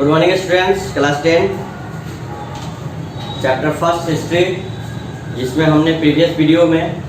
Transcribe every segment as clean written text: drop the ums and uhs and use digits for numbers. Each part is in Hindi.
Good morning students, class 10 chapter first history, जिसमें हमने प्रीवियस वीडियो में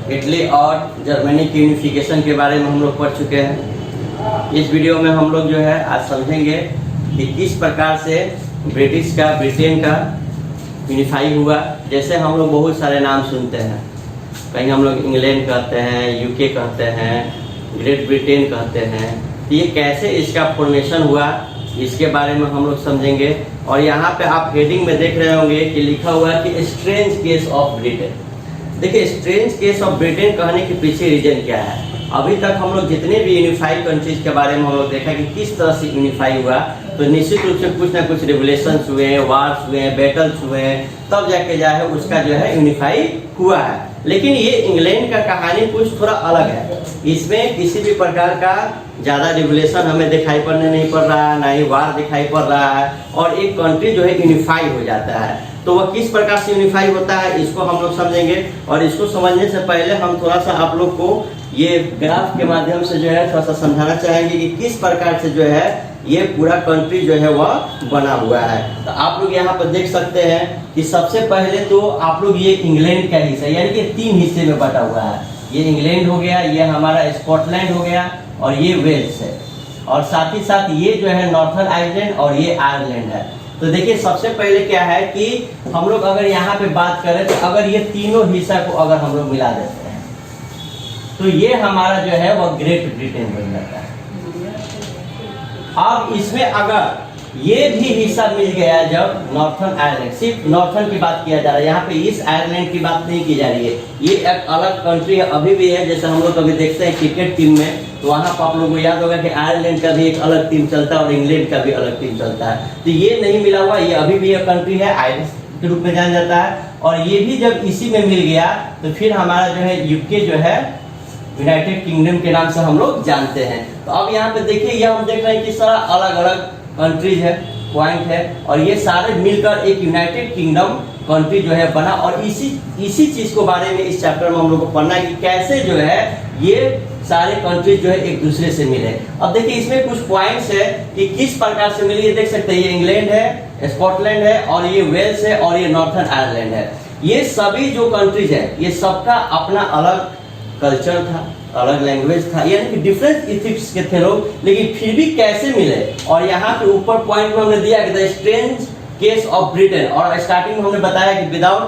इटली और जर्मनी की यूनिफिकेशन के बारे में हम लोग पढ़ चुके हैं। इस वीडियो में हम लोग जो है आज समझेंगे कि किस प्रकार से ब्रिटेन का यूनिफाई हुआ। जैसे हम लोग बहुत सारे नाम सुनते हैं, कहीं हम लोग इंग्लैंड कहते हैं, यूके कहते हैं, ग्रेट ब्रिटेन कहते हैं। तो ये कैसे इसका फॉर्मेशन हुआ इसके बारे में हम लोग समझेंगे। और यहाँ पे आप हेडिंग में देख रहे होंगे कि लिखा हुआ है कि स्ट्रेंज केस ऑफ ब्रिटेन। देखिए, स्ट्रेंज केस ऑफ ब्रिटेन कहने के पीछे रीजन क्या है। अभी तक हम लोग जितने भी यूनिफाइड कंट्रीज के बारे में हम लोग देखा कि किस तरह से यूनिफाई हुआ, तो निश्चित रूप से कुछ ना कुछ रिवोल्यूशंस हुए हैं, वार्स हुए हैं, बैटल्स हुए हैं, तब जाके जो है उसका जो है यूनिफाई हुआ है। लेकिन ये इंग्लैंड का कहानी कुछ थोड़ा अलग है। इसमें किसी भी प्रकार का ज़्यादा रिवोल्यूशन हमें दिखाई पड़ने नहीं पड़ रहा है, ना ही वार दिखाई पड़ रहा है, और एक कंट्री जो है यूनिफाई हो जाता है। तो वह किस प्रकार से यूनिफाई होता है इसको हम लोग समझेंगे। और इसको समझने से पहले हम थोड़ा सा आप लोग को ये ग्राफ के माध्यम से जो है थोड़ा सा समझाना चाहेंगे कि किस प्रकार से जो है ये पूरा कंट्री जो है वह बना हुआ है। तो आप लोग यहाँ पर देख सकते हैं कि सबसे पहले तो आप लोग ये इंग्लैंड का हिस्सा, यानी कि 3 हिस्से में बटा हुआ है। ये इंग्लैंड हो गया, ये हमारा स्कॉटलैंड हो गया, और ये वेल्स है, और साथ ही साथ ये जो है नॉर्थर्न आयरलैंड और ये आयरलैंड है। तो देखिए, सबसे पहले क्या है कि हम लोग अगर यहाँ पे बात करें तो अगर ये तीनों हिस्सा को अगर हम लोग मिला देते हैं तो ये हमारा जो है वह ग्रेट ब्रिटेन बन जाता है। अब इसमें अगर ये भी हिस्सा मिल गया, जब नॉर्थर्न आयरलैंड, सिर्फ नॉर्थर्न की बात किया जा रहा है, यहाँ पे इस आयरलैंड की बात नहीं की जा रही है, ये एक अलग कंट्री है, अभी भी है। जैसे हम लोग कभी देखते हैं क्रिकेट टीम में, तो वहाँ पर आप लोगों को याद होगा कि आयरलैंड का भी एक अलग टीम चलता है और इंग्लैंड का भी अलग टीम चलता है। तो ये नहीं मिला हुआ, ये अभी भी एक कंट्री है, आयरिश के रूप में जाना जाता है। और ये भी जब इसी में मिल गया तो फिर हमारा जो है यूके जो है यूनाइटेड किंगडम के नाम से हम लोग जानते हैं। तो अब यहाँ पे देखिए, ये हम देख रहे हैं कि सारा अलग अलग कंट्रीज है, पॉइंट है, और ये सारे मिलकर एक यूनाइटेड किंगडम कंट्री जो है बना। और इसी चीज को बारे में इस चैप्टर में हम लोग को पढ़ना है कि कैसे जो है ये सारे कंट्रीज जो है एक दूसरे से मिले। अब देखिए, इसमें कुछ पॉइंट्स है कि किस प्रकार से मिले। ये देख सकते हैं, ये इंग्लैंड है, स्कॉटलैंड है, और ये वेल्स है, और ये नॉर्थर्न आयरलैंड है। ये सभी जो कंट्रीज है, ये सबका अपना अलग कल्चर था, अलग लैंग्वेज था, यानी कि डिफरेंट इथिक्स के थे लोग, लेकिन फिर भी कैसे मिले। और यहाँ पे ऊपर पॉइंट में हमने दिया कि the strange case of Britain, और स्टार्टिंग में हमने बताया कि विदाउट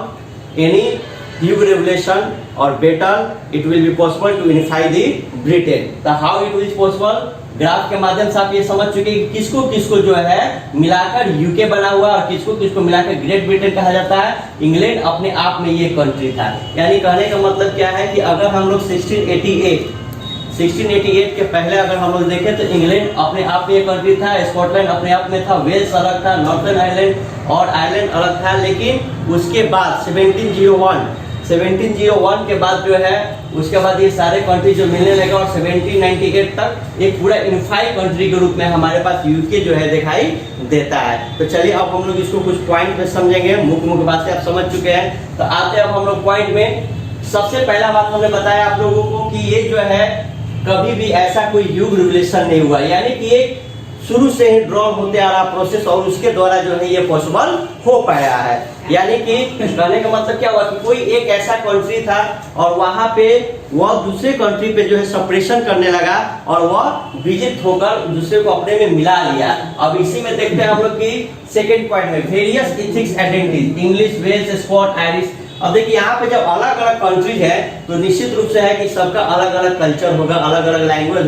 एनी ह्यूज रेवोल्यूशन और battle it will be possible to unify the Britain. तो how it will possible, graph के माध्यम से आप ये समझ चुके कि किसको किसको जो है मिलाकर यूके बना हुआ और किसको किसको मिलाकर ग्रेट ब्रिटेन कहा जाता है। इंग्लैंड अपने आप में ये कंट्री था। यानी कहने का मतलब क्या है कि अगर हम लोग 1688 के पहले अगर हम लोग देखें तो इंग्लैंड अपने आप में ये कंट्री था, स्कॉटलैंड अपने आप में था, वेल्स अलग था, नॉर्थर्न आयरलैंड और आयरलैंड अलग था। लेकिन उसके बाद 1701 के बाद जो है उसके बाद ये सारे कंट्री जो मिलने लगे, और 1798 तक एक पूरा यूनिफाइड कंट्री के रूप में हमारे पास यूके जो है दिखाई देता है। तो चलिए अब हम लोग इसको कुछ पॉइंट में समझेंगे। मुख्य बात से आप समझ चुके हैं, तो आते हैं अब हम लोग पॉइंट में। सबसे पहला बात हमने बताया आप लोगों को कि ये जो है कभी भी ऐसा कोई युग रिवोल्यूशन नहीं हुआ, यानी कि ये शुरू से ही ड्रॉ होते आ रहा प्रोसेस, और उसके द्वारा जो है ये पॉसिबल हो पाया है। यानी कि कहने का मतलब क्या हुआ कि कोई एक ऐसा कंट्री था और वहां पे वह दूसरे कंट्री पे जो है सप्रेशन करने लगा, और वह विजित होकर दूसरे को अपने में मिला लिया। अब इसी में देखते हैं हम लोग की सेकेंड पॉइंट में various ethics identities, English, Wales, Scot, Irish. अब देखिए, यहाँ पे जब अलग अलग कंट्रीज है तो निश्चित रूप से है कि सबका अलग अलग कल्चर होगा, अलग अलग लैंग्वेज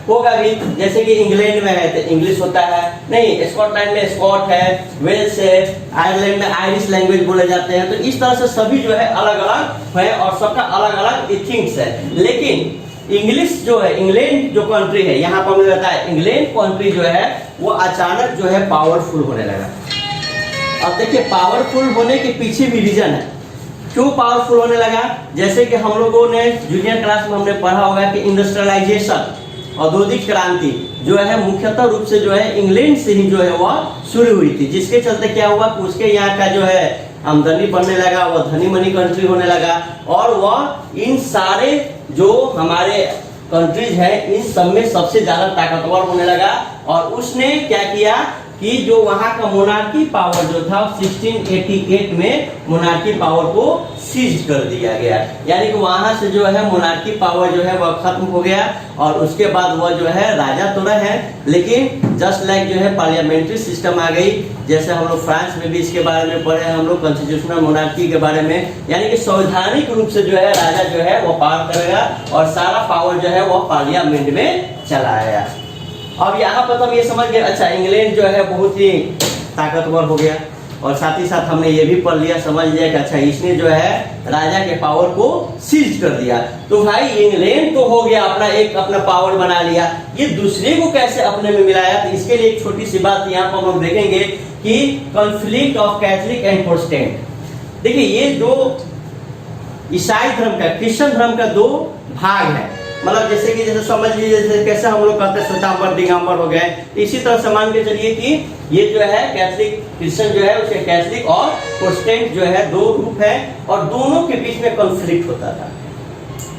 होगा भी। जैसे कि इंग्लैंड में है तो इंग्लिश होता है, नहीं स्कॉटलैंड में स्कॉट है, वेल्स है, आयरलैंड में आयरिश लैंग्वेज बोले जाते हैं। तो इस तरह से सभी जो है अलग अलग है और सबका अलग अलग इथिक्स है। लेकिन इंग्लिश जो है, इंग्लैंड जो कंट्री है, यहाँ पर मुझे बताया इंग्लैंड कंट्री जो है वो अचानक जो है पावरफुल होने लगा। अब देखिए, पावरफुल होने के पीछे भी रीजन है क्यों पावरफुल होने लगा। जैसे कि हम लोगों ने जूनियर क्लास में हमने पढ़ा होगा कि इंडस्ट्रियलाइजेशन, औद्योगिक क्रांति जो है मुख्यतः रूप से जो है इंग्लैंड से ही जो है वह शुरू हुई थी, जिसके चलते क्या हुआ कि उसके यहाँ का जो है आमदनी बढ़ने लगा, वह धनी मनी कंट्री होने लगा, और वह इन सारे जो हमारे कंट्रीज है इन सब में सबसे ज्यादा ताकतवर होने लगा। और उसने क्या किया कि जो वहां का मोनार्की पावर जो था 1688 में मोनार्की पावर को सीज कर दिया गया, यानी कि वहां से जो है मोनार्की पावर जो है वह खत्म हो गया और उसके बाद वह जो है राजा तो रहे, लेकिन जस्ट लाइक जो है पार्लियामेंट्री सिस्टम आ गई, जैसे हम लोग फ्रांस में भी इसके बारे में पढ़े हैं हम लोग कॉन्स्टिट्यूशनल मोनार्की के बारे में, यानी कि संवैधानिक रूप से जो है राजा जो है वो पावर करेगा और सारा पावर जो है वो पार्लियामेंट में चला आया। अब यहाँ पर हम ये समझ गए, अच्छा इंग्लैंड जो है बहुत ही ताकतवर हो गया और साथ ही साथ हमने ये भी पढ़ लिया, समझ लिया कि अच्छा इसने जो है राजा के पावर को सीज कर दिया। तो भाई इंग्लैंड तो हो गया अपना पावर बना लिया, ये दूसरे को कैसे अपने में मिलाया? तो इसके लिए एक छोटी सी बात यहाँ पर हम लोग देखेंगे कि conflict of Catholic and Protestant. देखिए ये दो ईसाई धर्म का, क्रिश्चियन धर्म का दो भाग है, मतलब जैसे समझ लीजिए जैसे कैसे हम लोग कहते हैं श्वेतांबर दिगंबर हो गए, इसी तरह से मान के चलिए कि ये जो है कैथोलिक क्रिश्चियन जो है उसके कैथोलिक और प्रोटेस्टेंट जो है दो रूप है और दोनों के बीच में कॉन्फ्लिक्ट होता था,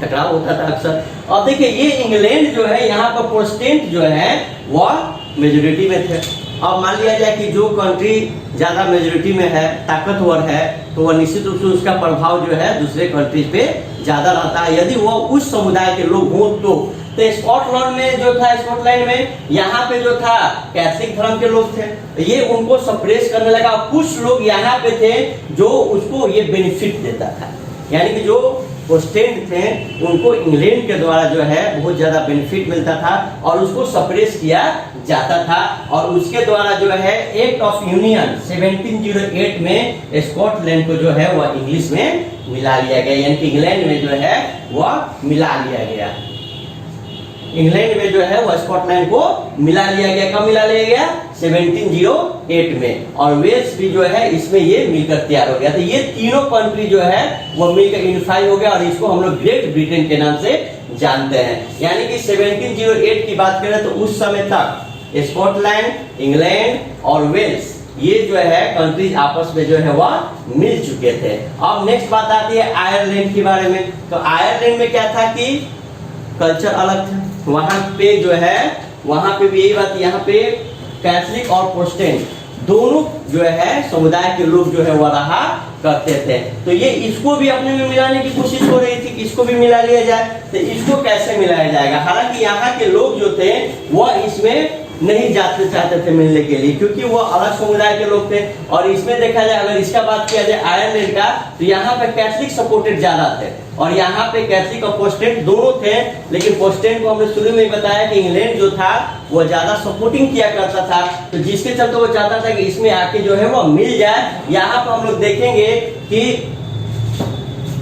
टकराव होता था अक्सर। और देखिए ये इंग्लैंड जो है यहाँ पर प्रोटेस्टेंट जो है वह मेजोरिटी में थे। अब मान लिया जाए कि जो कंट्री ज्यादा मेजोरिटी में है, ताकतवर है, तो वह निश्चित रूप से उसका प्रभाव जो है दूसरे कंट्रीज पे ज्यादा रहता है, यदि वो उस समुदाय के लोग हों तो। स्कॉटलैंड में जो था, स्कॉटलैंड में यहाँ पे जो था कैथोलिक धर्म के लोग थे, ये उनको सप्रेस करने लगा। कुछ लोग यहाँ पे थे जो उसको ये बेनिफिट देता था, यानी कि जो प्रोटेस्टेंट थे उनको इंग्लैंड के द्वारा जो है बहुत ज्यादा बेनिफिट मिलता था और उसको सप्रेस किया जाता था और उसके द्वारा जो है एक्ट ऑफ यूनियन 1708 में स्कॉटलैंड को जो है वह इंग्लिश में मिला लिया गया, यानी कि इंग्लैंड में जो है वह मिला लिया गया, इंग्लैंड में जो है वह स्कॉटलैंड को मिला लिया गया। कब मिला लिया गया? 1708 में। और वेल्स भी जो है इसमें ये मिलकर तैयार हो गया। तो ये तीनों कंट्री जो है वो मिलकर यूनिफाई हो गया और इसको हम लोग ग्रेट ब्रिटेन के नाम से जानते हैं। यानी कि 1708 की बात करें तो उस समय तक स्कॉटलैंड, इंग्लैंड और वेल्स ये जो है कंट्रीज आपस में जो है वह मिल चुके थे। अब नेक्स्ट बात आती है आयरलैंड के बारे में। तो आयरलैंड में क्या था कि कल्चर अलग था, वहां पे जो है वहां पे भी यही बात, यहाँ पे कैथोलिक और प्रोटेस्टेंट दोनों जो है समुदाय के लोग जो है वह रहा करते थे। तो ये इसको भी अपने में मिलाने की कोशिश हो रही थी कि इसको भी मिला लिया जाए। तो इसको कैसे मिलाया जाएगा? हालांकि यहाँ के लोग जो थे वह इसमें नहीं जाते चाहते थे मिलने के लिए, क्योंकि वो अलग समुदाय के लोग थे। और इसमें देखा जाए, अगर इसका बात किया जाए आयरलैंड का, तो यहाँ पे कैथोलिक सपोर्टेड ज्यादा थे और यहाँ पे कैथोलिक और प्रोटेस्टेंट दोनों थे। लेकिन प्रोटेस्टेंट को हमने शुरू में ही बताया कि इंग्लैंड जो था वो ज्यादा सपोर्टिंग किया करता था, तो जिसके चलते वो चाहता था कि इसमें आके जो है वो मिल जाए। यहाँ पर हम लोग देखेंगे कि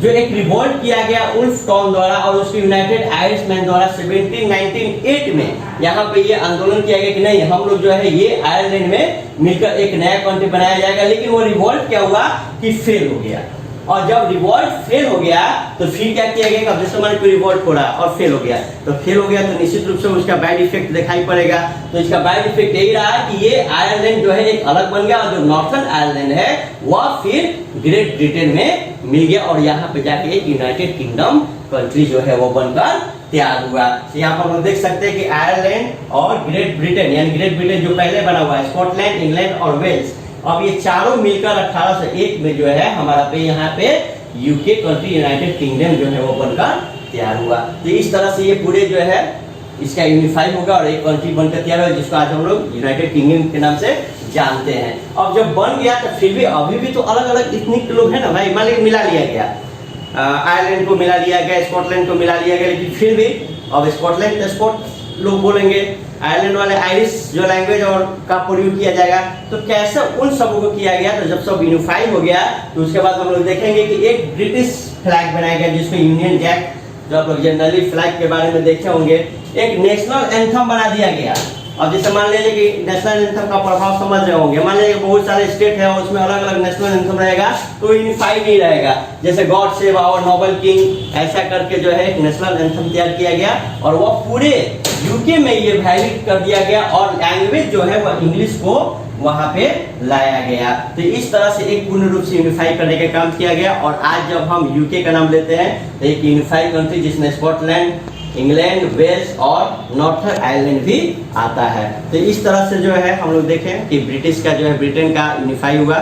जो एक रिवोल्ट किया गया उल्फ टाउन द्वारा और उसके यूनाइटेड आयरिशमैन द्वारा 1798 में यहाँ पे ये आंदोलन किया गया कि नहीं, हम लोग जो है ये आयरलैंड में मिलकर एक नया कंट्री बनाया जाएगा। लेकिन वो रिवोल्ट क्या हुआ कि फेल हो गया। और जब रिवोल्ट फेल हो गया तो फिर क्या किया गया? जैसे मान कोई रिवोल्ट हो रहा और फेल हो गया, तो फेल हो गया तो निश्चित रूप से उसका बैड इफेक्ट दिखाई पड़ेगा। तो इसका बैड इफेक्ट यही रहा कि ये आयरलैंड जो है एक अलग बन गया और जो नॉर्थर्न आयरलैंड है वह फिर ग्रेट ब्रिटेन में मिल गया और यहाँ पे जाके एक यूनाइटेड किंगडम कंट्री जो है वो बनकर तैयार हुआ। तो यहाँ पर हम लोग देख सकते हैं कि आयरलैंड और ग्रेट ब्रिटेन, यानी ग्रेट ब्रिटेन जो पहले बना हुआ है, स्कॉटलैंड, इंग्लैंड और वेल्स, अब ये चारों मिलकर 1801 में जो है हमारा पे यहाँ पे यूके कंट्री यूनाइटेड किंगडम जो है वो बनकर तैयार हुआ। तो इस तरह से ये पूरे जो है इसका यूनिफाई होगा और एक कंट्री बनकर तैयार हुआ जिसको आज हम लोग यूनाइटेड किंगडम के नाम से जानते हैं। अब जब बन गया तो फिर भी अभी भी तो अलग अलग इथनिक लोग हैं ना भाई, मान लीजिए मिला लिया गया, आयरलैंड को मिला लिया गया, स्कॉटलैंड को मिला लिया गया, लेकिन फिर भी अब स्कॉटलैंड स्कॉट लोग बोलेंगे, आयरलैंड वाले आयरिश जो लैंग्वेज और का प्रयोग किया जाएगा। तो कैसे उन सबों को किया गया? तो जब सब यूनिफाई हो गया तो उसके बाद हम लोग देखेंगे कि एक ब्रिटिश फ्लैग बनाया गया जिसको यूनियन जैक, जो आप लोग जनरली फ्लैग के बारे में देखे होंगे, एक नेशनल एंथम बना दिया गया। अब जैसे मान लीजिए कि नेशनल एंथम का प्रभाव समझ रहे होंगे, मान लीजिए बहुत सारे स्टेट है और उसमें अलग अलग नेशनल एंथम रहेगा तो यूनिफाई नहीं रहेगा। जैसे God save our noble king, ऐसा करके जो है एक नेशनल एंथम तैयार किया गया और वह पूरे यूके में ये वैलिड कर दिया गया और लैंग्वेज जो है वह इंग्लिश को वहां पे लाया गया। तो इस तरह से एक पूर्ण रूप से यूनिफाई करने का काम किया गया और आज जब हम यूके का नाम लेते हैं तो एक यूनिफाइड कंट्री जिसमें स्कॉटलैंड, इंग्लैंड, वेल्स और नॉर्थर्न आयरलैंड भी आता है। तो इस तरह से जो है हम लोग देखें कि ब्रिटिश का जो है ब्रिटेन का यूनिफाई हुआ।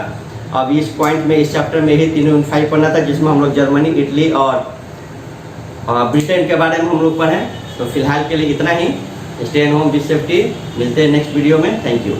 अब इस पॉइंट में इस चैप्टर में ही तीनों यूनिफाई पढ़ना था, जिसमें हम लोग जर्मनी, इटली और ब्रिटेन के बारे में हम लोग पढ़ें। तो फिलहाल के लिए इतना ही। Stay at home, be safety. मिलते हैं नेक्स्ट वीडियो में। Thank you.